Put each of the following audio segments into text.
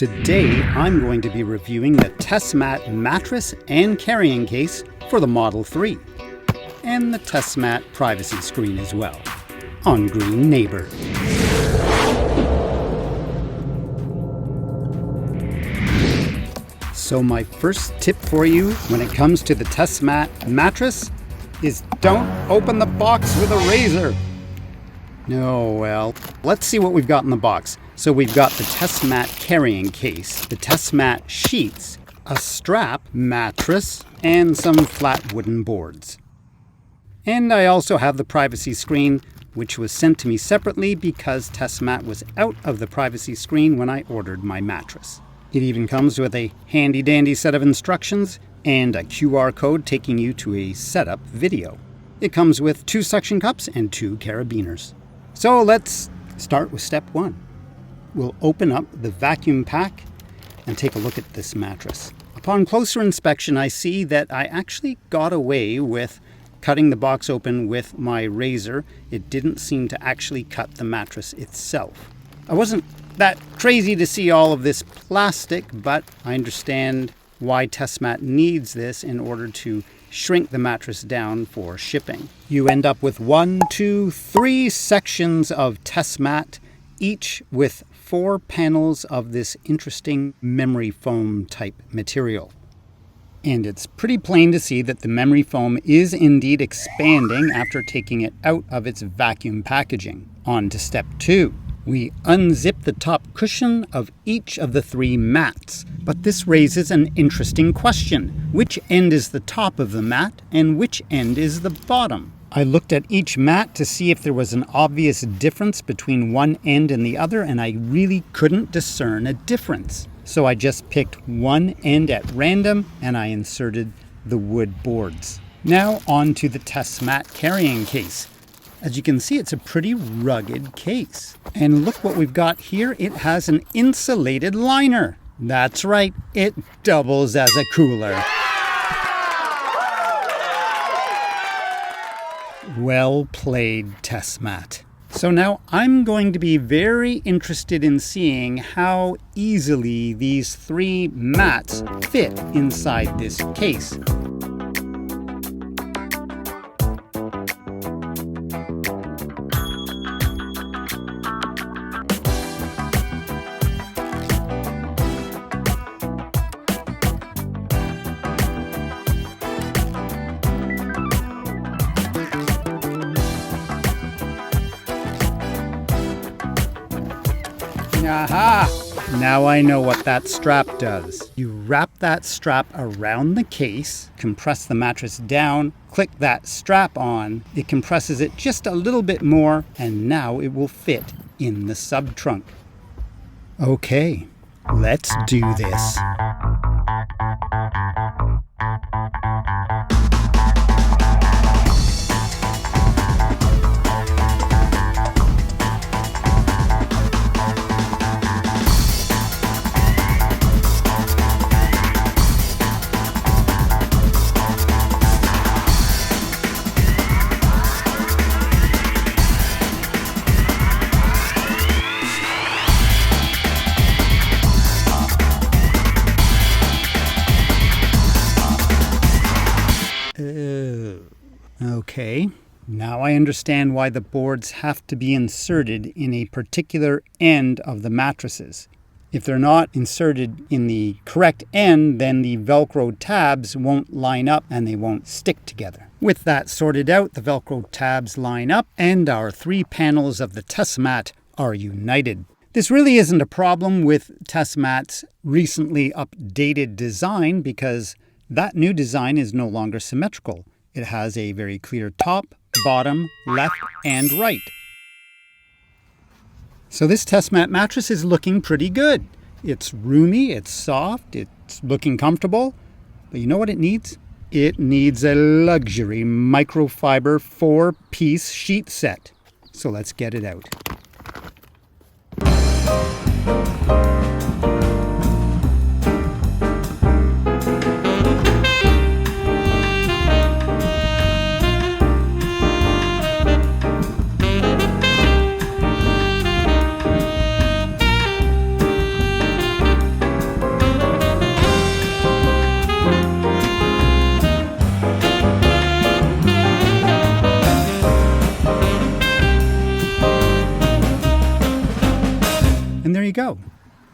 Today, I'm going to be reviewing the Tesmat mattress and carrying case for the Model 3, and the Tesmat privacy screen as well, on Green Neighbor. So my first tip for you when it comes to the Tesmat mattress is don't open the box with a razor. No, well, let's see what we've got in the box. So we've got the Tesmat carrying case, the Tesmat sheets, a strap, mattress, and some flat wooden boards. And I also have the privacy screen, which was sent to me separately because Tesmat was out of the privacy screen when I ordered my mattress. It even comes with a handy-dandy set of instructions and a QR code taking you to a setup video. It comes with 2 suction cups and 2 carabiners. So let's start with step 1. We'll open up the vacuum pack and take a look at this mattress. Upon closer inspection, I see that I actually got away with cutting the box open with my razor. It didn't seem to actually cut the mattress itself. I wasn't that crazy to see all of this plastic, but I understand why Tesmat needs this in order to shrink the mattress down for shipping. You end up with 3 sections of Tesmat, each with 4 panels of this interesting memory foam type material. And it's pretty plain to see that the memory foam is indeed expanding after taking it out of its vacuum packaging. On to step 2. We unzip the top cushion of each of the 3 mats. But this raises an interesting question. Which end is the top of the mat and which end is the bottom? I looked at each mat to see if there was an obvious difference between one end and the other, and I really couldn't discern a difference. So I just picked one end at random and I inserted the wood boards. Now on to the Tesmat carrying case. As you can see, it's a pretty rugged case. And look what we've got here. It has an insulated liner. That's right, it doubles as a cooler. Well played, Tesmat. So now I'm going to be very interested in seeing how easily these 3 mats fit inside this case. Aha! Now I know what that strap does. You wrap that strap around the case, compress the mattress down, click that strap on, it compresses it just a little bit more, and now it will fit in the sub-trunk. Okay, let's do this. Okay, now I understand why the boards have to be inserted in a particular end of the mattresses. If they're not inserted in the correct end, then the Velcro tabs won't line up and they won't stick together. With that sorted out, the Velcro tabs line up and our 3 panels of the Tesmat are united. This really isn't a problem with Tesmat's recently updated design because that new design is no longer symmetrical. It has a very clear top, bottom, left, and right. So this Tesmat mattress is looking pretty good. It's roomy, it's soft, it's looking comfortable. But you know what it needs? It needs a luxury microfiber 4-piece sheet set. So let's get it out.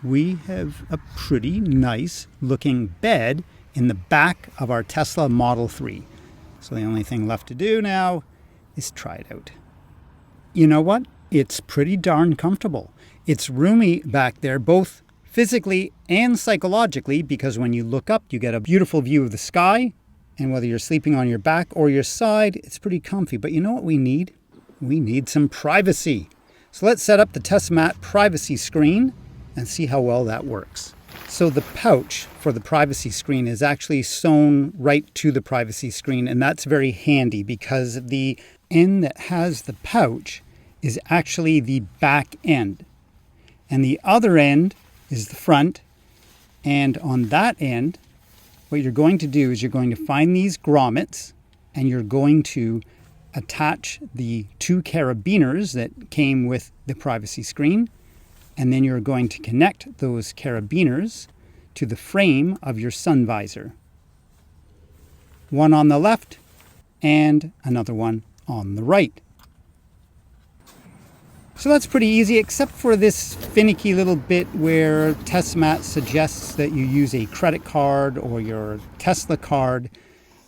we have a pretty nice looking bed in the back of our Tesla Model 3. So the only thing left to do now is try it out. You know what? It's pretty darn comfortable. It's roomy back there, both physically and psychologically, because when you look up, you get a beautiful view of the sky. And whether you're sleeping on your back or your side, it's pretty comfy. But you know what we need? We need some privacy. So let's set up the Tesmat privacy screen and see how well that works. So the pouch for the privacy screen is actually sewn right to the privacy screen, and that's very handy because the end that has the pouch is actually the back end. And the other end is the front. And on that end, what you're going to do is you're going to find these grommets and you're going to attach the 2 carabiners that came with the privacy screen. And then you're going to connect those carabiners to the frame of your sun visor. One on the left and another one on the right. So that's pretty easy, except for this finicky little bit where Tesmat suggests that you use a credit card or your Tesla card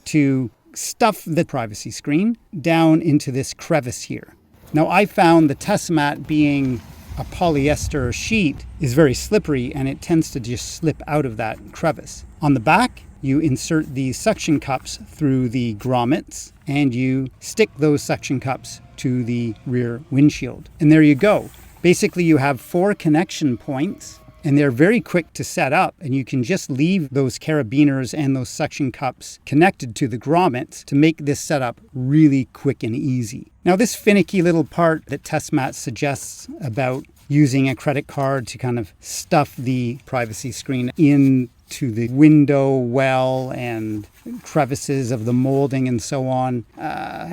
to stuff the privacy screen down into this crevice here. Now, I found the Tesmat, being a polyester sheet, is very slippery and it tends to just slip out of that crevice. On the back, you insert these suction cups through the grommets and you stick those suction cups to the rear windshield. And there you go. Basically, you have 4 connection points and they're very quick to set up, and you can just leave those carabiners and those suction cups connected to the grommets to make this setup really quick and easy. Now, this finicky little part that Tesmat suggests about using a credit card to kind of stuff the privacy screen into the window well and crevices of the molding and so on,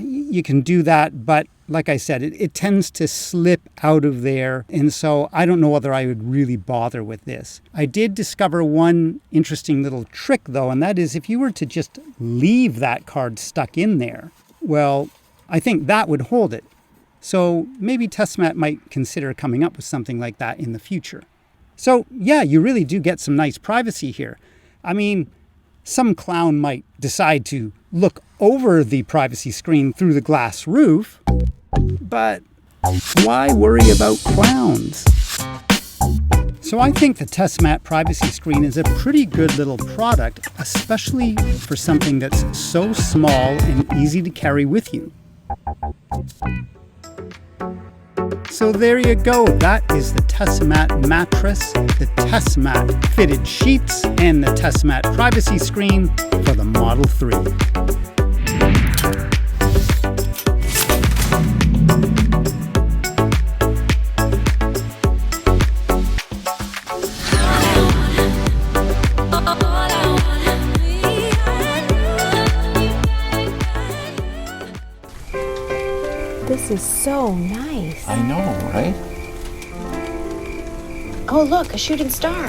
you can do that, but like I said, it tends to slip out of there, and so I don't know whether I would really bother with this. I did discover one interesting little trick, though, and that is if you were to just leave that card stuck in there, well, I think that would hold it. So maybe Tesmat might consider coming up with something like that in the future. So yeah, you really do get some nice privacy here. I mean, some clown might decide to look over the privacy screen through the glass roof, but why worry about clowns? So I think the Tesmat privacy screen is a pretty good little product, especially for something that's so small and easy to carry with you. So there you go. That is the Tesmat mattress, the Tesmat fitted sheets, and the Tesmat privacy screen for the Model 3. This is so nice. I know, right? Oh, look, a shooting star.